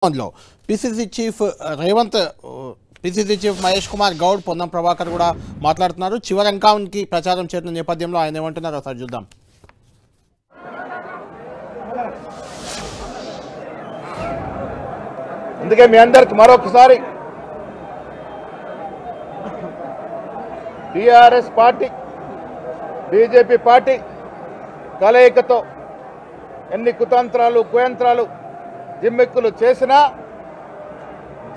లో PCC chief Revanth PCC chief Mahesh Kumar Goud Ponnam Prabhakar కూడా మాట్లాడుతున్నారు. చివరి అంకానికి ప్రచారం చేసిన నేపథ్యంలో ఆయన ఏమంటున్నారు ఒకసారి చూద్దాం. అందుకే మీ అందరికి మరొకసారి టిఆర్ఎస్ పార్టీ బీజేపీ పార్టీ కలయికతో ఎన్ని కుతంత్రాలు కుయంత్రాలు జిమ్మెక్కులు చేసినా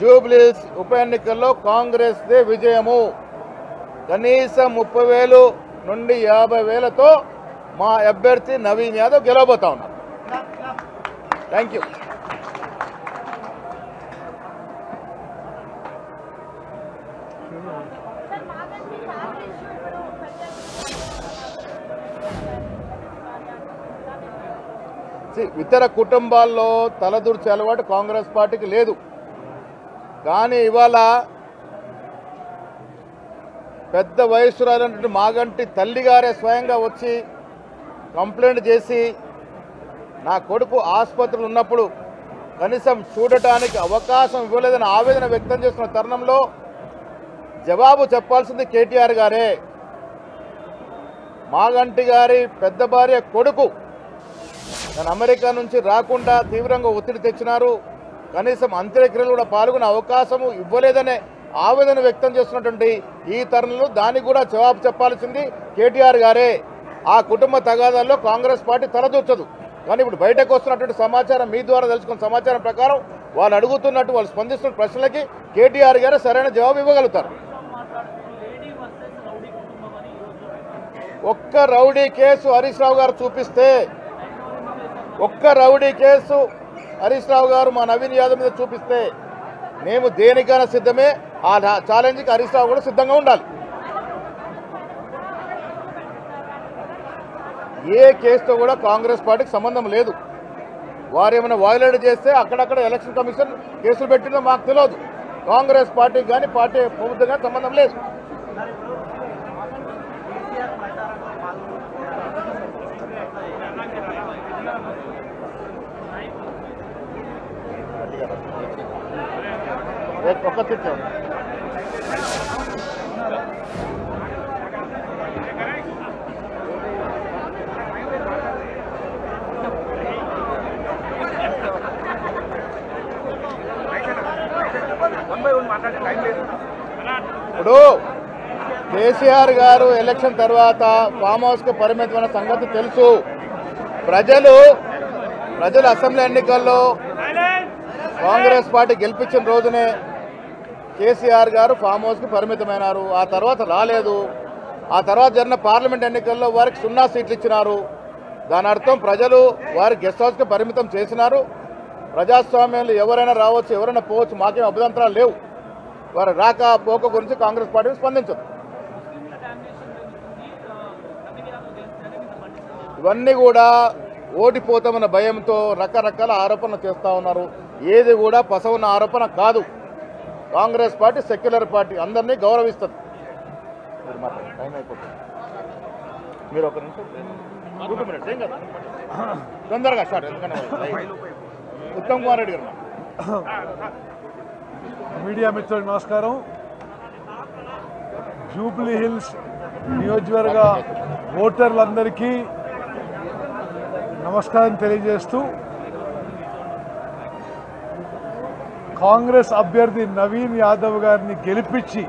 జూబ్లీహిల్స్ ఉప ఎన్నికల్లో కాంగ్రెస్ దే విజయము. కనీసం 30,000 నుండి 50,000తో మా అభ్యర్థి నవీన్ యాదవ్ గెలవబోతా ఉన్నారు. Thank you. ఇతర కుటుంబాల్లో తలదూర్చే అలవాటు కాంగ్రెస్ పార్టీకి లేదు. కానీ ఇవాళ పెద్ద వయస్సురాలైనటువంటి మాగంటి తల్లిగారే స్వయంగా వచ్చి కంప్లైంట్ చేసి నా కొడుకు ఆసుపత్రిలో ఉన్నప్పుడు కనీసం చూడటానికి అవకాశం ఇవ్వలేదని ఆవేదన వ్యక్తం చేస్తున్న తరుణంలో జవాబు చెప్పాల్సింది కేటీఆర్ గారే. మాగంటి గారి పెద్ద భార్య కొడుకు తను అమెరికా నుంచి రాకుండా తీవ్రంగా ఒత్తిడి తెచ్చినారు. కనీసం అంత్యక్రియలు కూడా పాల్గొనే అవకాశం ఇవ్వలేదనే ఆవేదన వ్యక్తం చేస్తున్నటువంటి ఈ తరుణంలో దానికి కూడా జవాబు చెప్పాల్సింది కేటీఆర్ గారే. ఆ కుటుంబ తగాదాల్లో కాంగ్రెస్ పార్టీ తలదూర్చదు. కానీ ఇప్పుడు బయటకు వస్తున్నటువంటి సమాచారం మీ ద్వారా తెలుసుకున్న సమాచారం ప్రకారం వాళ్ళు అడుగుతున్నట్టు వాళ్ళు స్పందిస్తున్న ప్రశ్నలకి కేటీఆర్ గారే సరైన జవాబు ఇవ్వగలుగుతారు. ఒక్క రౌడీ కేసు హరీష్ రావు గారు చూపిస్తే, ఒక్క రౌడీ కేసు హరీష్ రావు గారు మా నవీన్ యాదవ్ మీద చూపిస్తే మేము దేనికైనా సిద్ధమే. ఆ ఛాలెంజ్కి హరీష్ రావు కూడా సిద్ధంగా ఉండాలి. ఏ కేసుతో కూడా కాంగ్రెస్ పార్టీకి సంబంధం లేదు. వారు ఏమైనా వయలేట్ చేస్తే అక్కడక్కడ ఎలక్షన్ కమిషన్ కేసులు పెట్టిందో మాకు తెలియదు. కాంగ్రెస్ పార్టీకి కానీ పార్టీ ప్రభుత్వం కానీ సంబంధం లేదు. ఇప్పుడు కేసీఆర్ గారు ఎలక్షన్ తర్వాత ఫామ్ హౌస్ కు పరిమితమైన సంగతి తెలుసు. ప్రజలు అసెంబ్లీ ఎన్నికల్లో కాంగ్రెస్ పార్టీ గెలిపించిన రోజునే కేసీఆర్ గారు ఫామ్ హౌస్ కు పరిమితమైనారు. ఆ తర్వాత రాలేదు. ఆ తర్వాత జరిగిన పార్లమెంట్ ఎన్నికల్లో వారికి 0 సీట్లు ఇచ్చినారు. దాని అర్థం ప్రజలు వారి గెస్ట్ హౌస్ కు పరిమితం చేసినారు. ప్రజాస్వామ్యంలో ఎవరైనా రావచ్చు, ఎవరైనా పోవచ్చు, మాకేం అభ్యంతరాలు లేవు. వారు రాక పోక గురించి కాంగ్రెస్ పార్టీ స్పందించదు. ఇవన్నీ కూడా ఓడిపోతామన్న భయంతో రకరకాల ఆరోపణలు చేస్తూ ఉన్నారు. ఏది కూడా పసవున్న ఆరోపణ కాదు. కాంగ్రెస్ పార్టీ సెక్యులర్ పార్టీ, అందరినీ గౌరవిస్తుంది. టైం అయిపోతుంది. మీరు ఒక నిమిషం 2 minutes ఏం కదా తొందరగా స్టార్ట్. ఎందుకంటే ఉత్తమ్ కుమార్ రెడ్డి గారు. మీడియా మిత్రులకు నమస్కారం. జూబ్లీ హిల్స్ నియోజకవర్గ ఓటర్లందరికీ నమస్కారం తెలియజేస్తూ, కాంగ్రెస్ అభ్యర్థి నవీన్ యాదవ్ గారిని గెలిపించి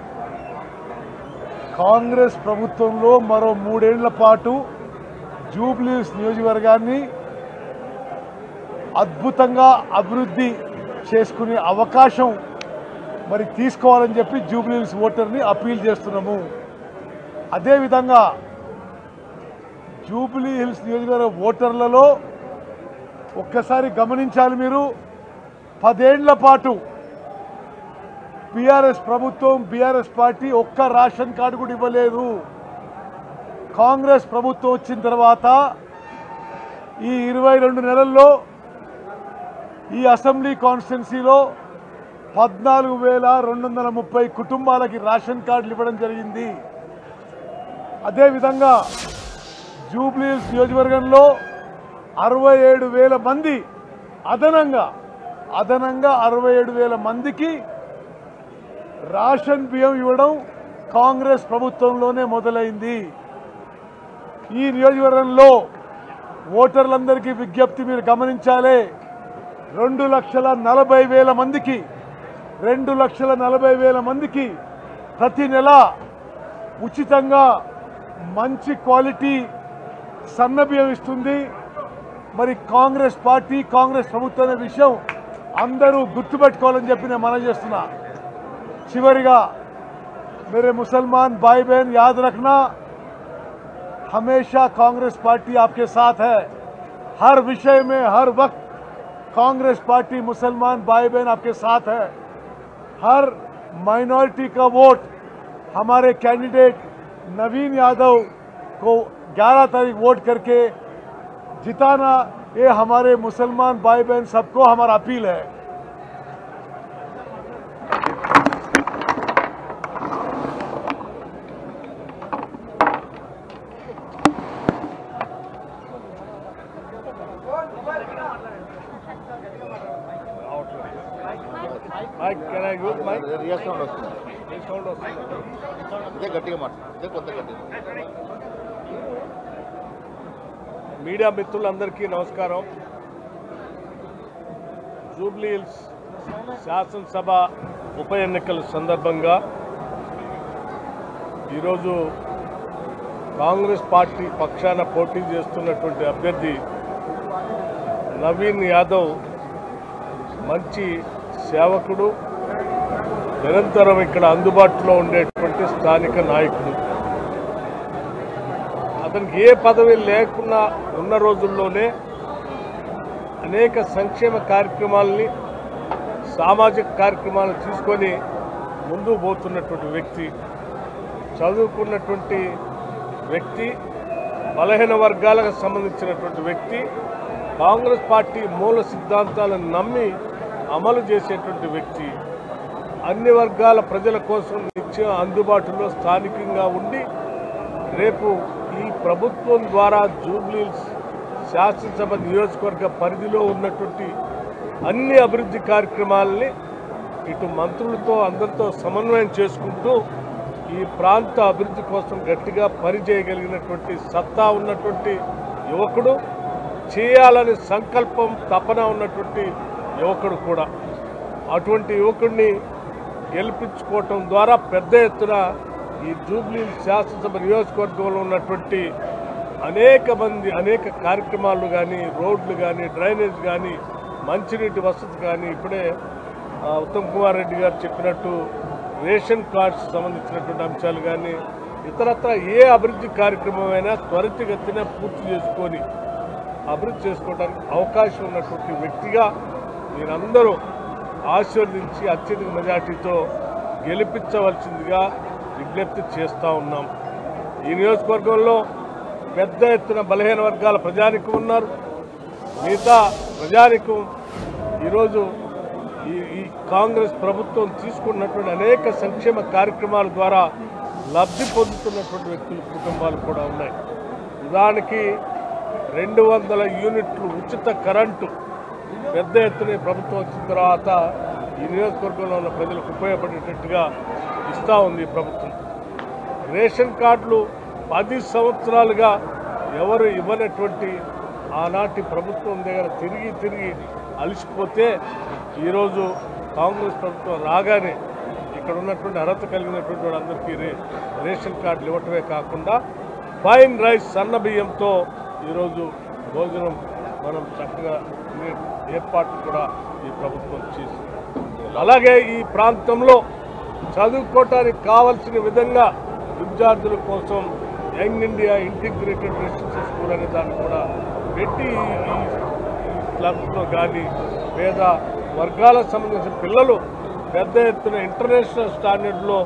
కాంగ్రెస్ ప్రభుత్వంలో మరో 3 ఏళ్ల పాటు జూబ్లీ హిల్స్ నియోజకవర్గాన్ని అద్భుతంగా అభివృద్ధి చేసుకునే అవకాశం మరి తీసుకోవాలని చెప్పి జూబ్లీ హిల్స్ ఓటర్ని అప్పీల్ చేస్తున్నాము. అదేవిధంగా జూబ్లీ హిల్స్ నియోజకవర్గ ఓటర్లలో ఒక్కసారి గమనించాలి మీరు. 10 ఏళ్ల పాటు బీఆర్ఎస్ ప్రభుత్వం, బీఆర్ఎస్ పార్టీ ఒక్క రేషన్ కార్డు కూడా ఇవ్వలేదు. కాంగ్రెస్ ప్రభుత్వం వచ్చిన తర్వాత ఈ 22 నెలల్లో ఈ అసెంబ్లీ కాన్స్టిట్యున్సీలో 14,230 కుటుంబాలకి రేషన్ కార్డులు ఇవ్వడం జరిగింది. అదేవిధంగా జూబ్లీ హిల్స్ నియోజకవర్గంలో 67,000 మంది అదనంగా అదనంగా 67,000 మందికి రేషన్ బియ్యం ఇవ్వడం కాంగ్రెస్ ప్రభుత్వంలోనే మొదలైంది. ఈ నియోజకవర్గంలో ఓటర్లందరికీ విజ్ఞప్తి మీరు గమనించాలి. 2,40,000 మందికి 2,40,000 మందికి ప్రతి నెల ఉచితంగా మంచి క్వాలిటీ సన్నబియ్యం ఇస్తుంది. మరి కాంగ్రెస్ పార్టీ కాంగ్రెస్ ప్రభుత్వం అనే విషయం అందరూ గుర్తుపెట్టుకోవాలని చెప్పి నేను మనవి చేస్తున్నా. చివరిగా मेरे मुसलमान भाई बहन याद रखना, हमेशा कांग्रेस पार्टी आपके साथ है. हर विषय में हर वक्त कांग्रेस पार्टी मुसलमान भाई बहन आपके साथ है. हर माइनॉरिटी का वोट हमारे कैंडिडेट नवीन यादव को 11 तारीख वोट करके जिताना, ये हमारे मुसलमान भाई बहन सबको हमारा अपील है. రియల్ సౌండ్ వస్తుంది, ఇదే గట్టిగా మాట్లాడు, ఇదే కొత్త గట్టిగా. మీడియా మిత్రులందరికీ నమస్కారం. జూబ్లీ హిల్స్ శాసనసభ ఉప ఎన్నికల సందర్భంగా ఈరోజు కాంగ్రెస్ పార్టీ పక్షాన పోటీ చేస్తున్నటువంటి అభ్యర్థి నవీన్ యాదవ్ మంచి సేవకుడు, నిరంతరం ఇక్కడ అందుబాటులో ఉండేటువంటి స్థానిక నాయకుడు. అతనికి ఏ పదవి లేకున్నా ఉన్న రోజుల్లోనే అనేక సంక్షేమ కార్యక్రమాలని, సామాజిక కార్యక్రమాలను తీసుకొని ముందుకు పోతున్నటువంటి వ్యక్తి, చదువుకున్నటువంటి వ్యక్తి, బలహీన వర్గాలకు సంబంధించినటువంటి వ్యక్తి, కాంగ్రెస్ పార్టీ మూల సిద్ధాంతాలను నమ్మి అమలు చేసేటువంటి వ్యక్తి, అన్ని వర్గాల ప్రజల కోసం నిత్యం అందుబాటులో స్థానికంగా ఉండి రేపు ఈ ప్రభుత్వం ద్వారా జూబ్లీహిల్స్ శాసనసభ నియోజకవర్గ పరిధిలో ఉన్నటువంటి అన్ని అభివృద్ధి కార్యక్రమాలని ఇటు మంత్రులతో అందరితో సమన్వయం చేసుకుంటూ ఈ ప్రాంత అభివృద్ధి కోసం గట్టిగా పనిచేయగలిగినటువంటి సత్తా ఉన్నటువంటి యువకుడు, చేయాలని సంకల్పం తపన ఉన్నటువంటి యువకుడు కూడా. అటువంటి యువకుడిని గెలిపించుకోవటం ద్వారా పెద్ద ఎత్తున ఈ జూబ్లీహిల్స్ శాసనసభ నియోజకవర్గంలో ఉన్నటువంటి అనేక మంది అనేక కార్యక్రమాలు కానీ, రోడ్లు కానీ, డ్రైనేజ్ కానీ, మంచినీటి వసతి కానీ, ఇప్పుడే ఉత్తమ్ కుమార్ రెడ్డి గారు చెప్పినట్టు రేషన్ కార్డ్స్ సంబంధించినటువంటి అంశాలు కానీ, ఇతరత్ర ఏ అభివృద్ధి కార్యక్రమమైనా త్వరితగతిన పూర్తి చేసుకొని అభివృద్ధి చేసుకోవడానికి అవకాశం ఉన్నటువంటి వ్యక్తిగా మీరందరూ ఆశీర్వదించి అత్యధిక మెజార్టీతో గెలిపించవలసిందిగా విజ్ఞప్తి చేస్తూ ఉన్నాం. ఈ నియోజకవర్గంలో పెద్ద ఎత్తున బలహీన వర్గాల ప్రజానికం ఉన్నారు. మిగతా ప్రజానికం ఈరోజు ఈ కాంగ్రెస్ ప్రభుత్వం తీసుకున్నటువంటి అనేక సంక్షేమ కార్యక్రమాల ద్వారా లబ్ధి పొందుతున్నటువంటి వ్యక్తుల కుటుంబాలు కూడా ఉన్నాయి. ఉదాహరణకి 200 యూనిట్లు ఉచిత కరెంటు పెద్ద ఎత్తున ప్రభుత్వం వచ్చిన తర్వాత ఈ నియోజకవర్గంలో ఉన్న ప్రజలకు ఉపయోగపడేటట్టుగా ఇస్తూ ఉంది ప్రభుత్వం. రేషన్ కార్డులు 10 సంవత్సరాలుగా ఎవరు ఇవ్వనటువంటి ఆనాటి ప్రభుత్వం దగ్గర తిరిగి అలసిపోతే ఈరోజు కాంగ్రెస్ ప్రభుత్వం రాగానే ఇక్కడ ఉన్నటువంటి అర్హత కలిగినటువంటి వాళ్ళందరికీ రేషన్ కార్డులు ఇవ్వటమే కాకుండా ఫైన్ రైస్ సన్న బియ్యంతో ఈరోజు భోజనం మనం చక్కగా ఏర్పాటు కూడా ఈ ప్రభుత్వం చేసింది. అలాగే ఈ ప్రాంతంలో చదువుకోవటానికి కావాల్సిన విధంగా విద్యార్థుల కోసం young India integrated residential school అనే దాన్ని కూడా పెట్టి ఈ క్లబ్స్లో కానీ పేద వర్గాలకు సంబంధించిన పిల్లలు పెద్ద ఎత్తున ఇంటర్నేషనల్ స్టాండర్డ్లో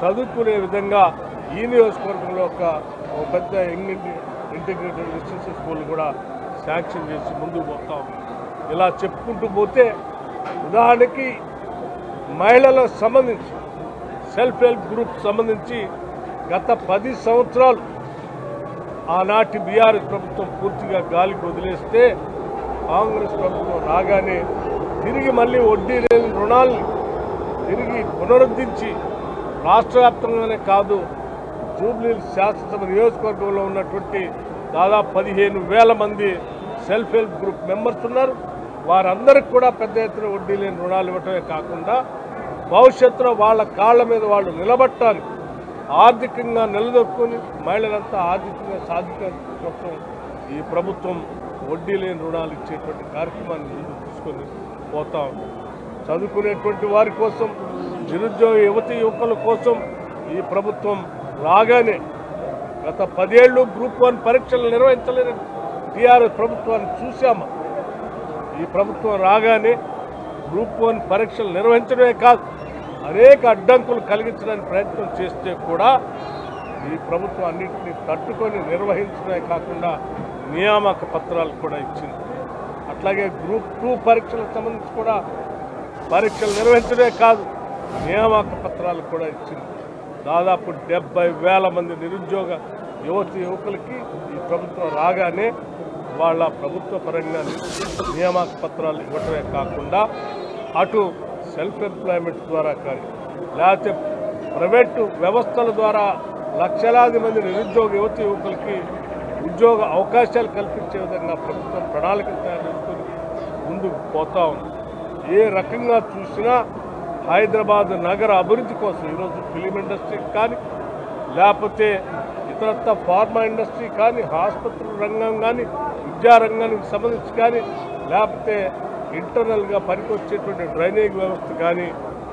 చదువుకునే విధంగా ఈ నియోజకవర్గంలో ఒక పెద్ద young India integrated residential school కూడా శాంక్షన్ చేసి ముందుకు పోతాం. ఇలా చెప్పుకుంటూ పోతే ఉదాహరణకి మహిళలకు సంబంధించి సెల్ఫ్ హెల్ప్ గ్రూప్ సంబంధించి గత 10 సంవత్సరాలు ఆనాటి బీఆర్ఎస్ ప్రభుత్వం పూర్తిగా గాలికి వదిలేస్తే కాంగ్రెస్ ప్రభుత్వం రాగానే తిరిగి మళ్ళీ వడ్డీ లేని రుణాల్ని తిరిగి పునరుద్ధరించి రాష్ట్ర వ్యాప్తంగానే కాదు జూబ్లీహిల్స్ శాసనసభ నియోజకవర్గంలో ఉన్నటువంటి దాదాపు 15,000 మంది సెల్ఫ్ హెల్ప్ గ్రూప్ మెంబర్స్ ఉన్నారు. వారందరికీ కూడా పెద్ద ఎత్తున వడ్డీ లేని రుణాలు ఇవ్వటమే కాకుండా భవిష్యత్తులో వాళ్ళ కాళ్ళ మీద వాళ్ళు నిలబట్టాలి, ఆర్థికంగా నిలదొక్కుని మహిళలంతా ఆర్థికంగా సాధికారం కోసం ఈ ప్రభుత్వం వడ్డీ లేని రుణాలు ఇచ్చేటువంటి కార్యక్రమాన్ని ముందుకు తీసుకొని పోతా ఉంది. చదువుకునేటువంటి వారి కోసం, నిరుద్యోగ యువతీ యువకుల కోసం ఈ ప్రభుత్వం రాగానే గత 10 ఏళ్ళు గ్రూప్ 1 పరీక్షలు నిర్వహించలేని టీఆర్ఎస్ ప్రభుత్వాన్ని చూశాము. ఈ ప్రభుత్వం రాగానే గ్రూప్ 1 పరీక్షలు నిర్వహించడమే కాదు అనేక అడ్డంకులు కలిగించడానికి ప్రయత్నం చేస్తే కూడా ఈ ప్రభుత్వం అన్నింటినీ తట్టుకొని నిర్వహించడమే కాకుండా నియామక పత్రాలు కూడా ఇచ్చింది. అట్లాగే గ్రూప్ 2 పరీక్షలకు సంబంధించి కూడా పరీక్షలు నిర్వహించడమే కాదు నియామక పత్రాలు కూడా ఇచ్చింది. దాదాపు 70,000 మంది నిరుద్యోగ యువతి యువకులకి ఈ ప్రభుత్వం రాగానే వాళ్ళ ప్రభుత్వ పరంగా నియామక పత్రాలు ఇవ్వటమే కాకుండా అటు సెల్ఫ్ ఎంప్లాయ్మెంట్ ద్వారా కానీ లేకపోతే ప్రైవేటు వ్యవస్థల ద్వారా లక్షలాది మంది నిరుద్యోగ యువతి యువకులకి ఉద్యోగ అవకాశాలు కల్పించే విధంగా ప్రభుత్వం ప్రణాళికలు తయారు చేసుకొని ముందుకు పోతా ఉంది. ఏ రకంగా చూసినా హైదరాబాద్ నగర అభివృద్ధి కోసం ఈరోజు ఫిలిం ఇండస్ట్రీకి కానీ లేకపోతే ఇతరత్ర ఫార్మా ఇండస్ట్రీ కానీ హాస్పిటల్ రంగం కానీ విద్యారంగానికి సంబంధించి కానీ లేకపోతే ఇంటర్నల్గా పనికొచ్చేటువంటి డ్రైనేజ్ వ్యవస్థ కానీ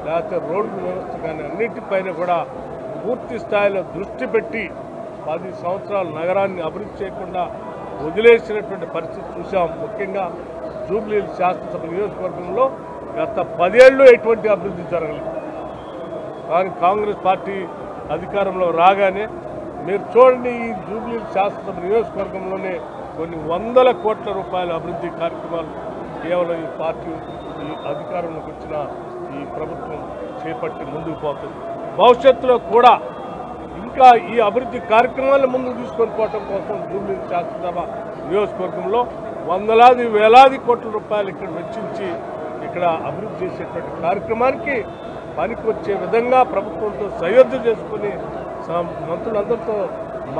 లేకపోతే రోడ్డు వ్యవస్థ కానీ అన్నిటిపైన కూడా పూర్తి స్థాయిలో దృష్టి పెట్టి 10 సంవత్సరాలు నగరాన్ని అభివృద్ధి చేయకుండా వదిలేసినటువంటి పరిస్థితి చూసాం. ముఖ్యంగా జూబ్లీహిల్స్ శాసనసభ నియోజకవర్గంలో గత 10 ఏళ్ళు ఎటువంటి అభివృద్ధి జరగలేదు. కానీ కాంగ్రెస్ పార్టీ అధికారంలో రాగానే మీరు చూడండి, ఈ జూబ్లీహిల్స్ శాసనసభ నియోజకవర్గంలోనే కొన్ని 100 కోట్ల రూపాయల అభివృద్ధి కార్యక్రమాలు కేవలం ఈ పార్టీ ఈ అధికారంలోకి వచ్చిన ఈ ప్రభుత్వం చేపట్టి ముందుకు పోతుంది. భవిష్యత్తులో కూడా ఇంకా ఈ అభివృద్ధి కార్యక్రమాలను ముందుకు తీసుకొని పోవటం కోసం జూబ్లీహిల్స్ శాసనసభ నియోజకవర్గంలో వందలాది వేలాది కోట్ల రూపాయలు ఇక్కడ వెచ్చించి ఇక్కడ అభివృద్ధి చేసేటువంటి కార్యక్రమానికి పనికొచ్చే విధంగా ప్రభుత్వంతో సయోధ్య చేసుకుని మంత్రులందరితో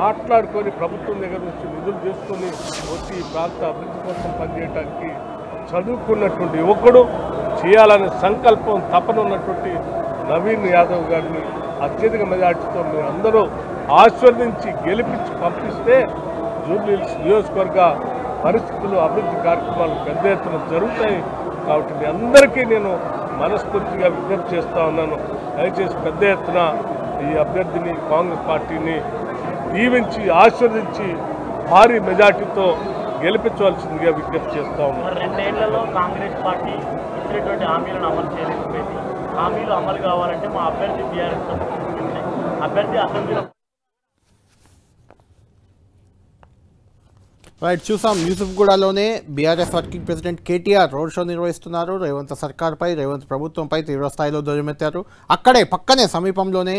మాట్లాడుకొని ప్రభుత్వం దగ్గర నుంచి నిధులు చేసుకొని వచ్చి ఈ ప్రాంత అభివృద్ధి కోసం పనిచేయడానికి చదువుకున్నటువంటి యువకుడు, చేయాలనే సంకల్పం తపన ఉన్నటువంటి నవీన్ యాదవ్ గారిని అత్యధిక మెజార్టీతో మీరు అందరూ ఆశీర్వదించి గెలిపించి పంపిస్తే జూబ్లీహిల్స్ నియోజకవర్గ పరిస్థితులు అభివృద్ధి కార్యక్రమాలు పెద్ద ఎత్తున జరుగుతాయి. కాబట్టి మీ అందరికీ నేను మనస్ఫూర్తిగా విజ్ఞప్తి చేస్తూ ఉన్నాను, దయచేసి పెద్ద ఎత్తున ఈ అభ్యర్థిని కాంగ్రెస్ పార్టీని దీవించి ఆశీర్వదించి భారీ మెజార్టీతో గెలిపించవలసిందిగా విజ్ఞప్తి చేస్తూ ఉన్నాను. 2 ఏళ్లలో కాంగ్రెస్ పార్టీ ఇచ్చినటువంటి హామీలను అమలు చేయలేకపోయింది. హామీలు అమలు కావాలంటే మా అభ్యర్థి టీఆర్ఎస్ అభ్యర్థి అసెంబ్లీలో రైట్ చూసాం. యూసుఫ్గూడలోనే BRS working president KTR road show నిర్వహిస్తున్నారు. రేవంత్ సర్కార్పై, రేవంత్ ప్రభుత్వంపై తీవ్రస్థాయిలో ధ్వజమెత్తారు. అక్కడే పక్కనే సమీపంలోనే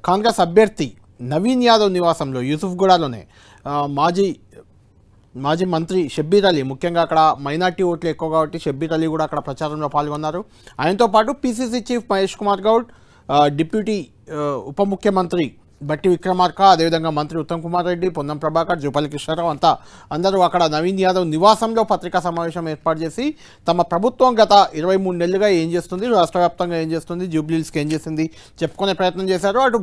కాంగ్రెస్ అభ్యర్థి నవీన్ యాదవ్ నివాసంలో యూసుఫ్గూడలోనే మాజీ మంత్రి షబ్బీర్ అలీ, ముఖ్యంగా అక్కడ మైనార్టీ ఓట్లు ఎక్కువ కాబట్టి షబ్బీర్ అలీ కూడా అక్కడ ప్రచారంలో పాల్గొన్నారు. ఆయనతో పాటు PCC chief Mahesh Kumar Goud, deputy ఉప ముఖ్యమంత్రి బట్టి విక్రమార్క, అదేవిధంగా మంత్రి ఉత్తమ్ కుమార్ రెడ్డి, పొన్నం ప్రభాకర్, జూపల్లి కృష్ణారావు అందరూ అక్కడ నవీన్ యాదవ్ నివాసంలో పత్రికా సమావేశం ఏర్పాటు చేసి తమ ప్రభుత్వం గత 23 నెలలుగా ఏం చేస్తుంది, రాష్ట్ర వ్యాప్తంగా ఏం చేస్తుంది, జూబ్లీహిల్స్కి ఏం చేసింది చెప్పుకునే ప్రయత్నం చేశారు. అటు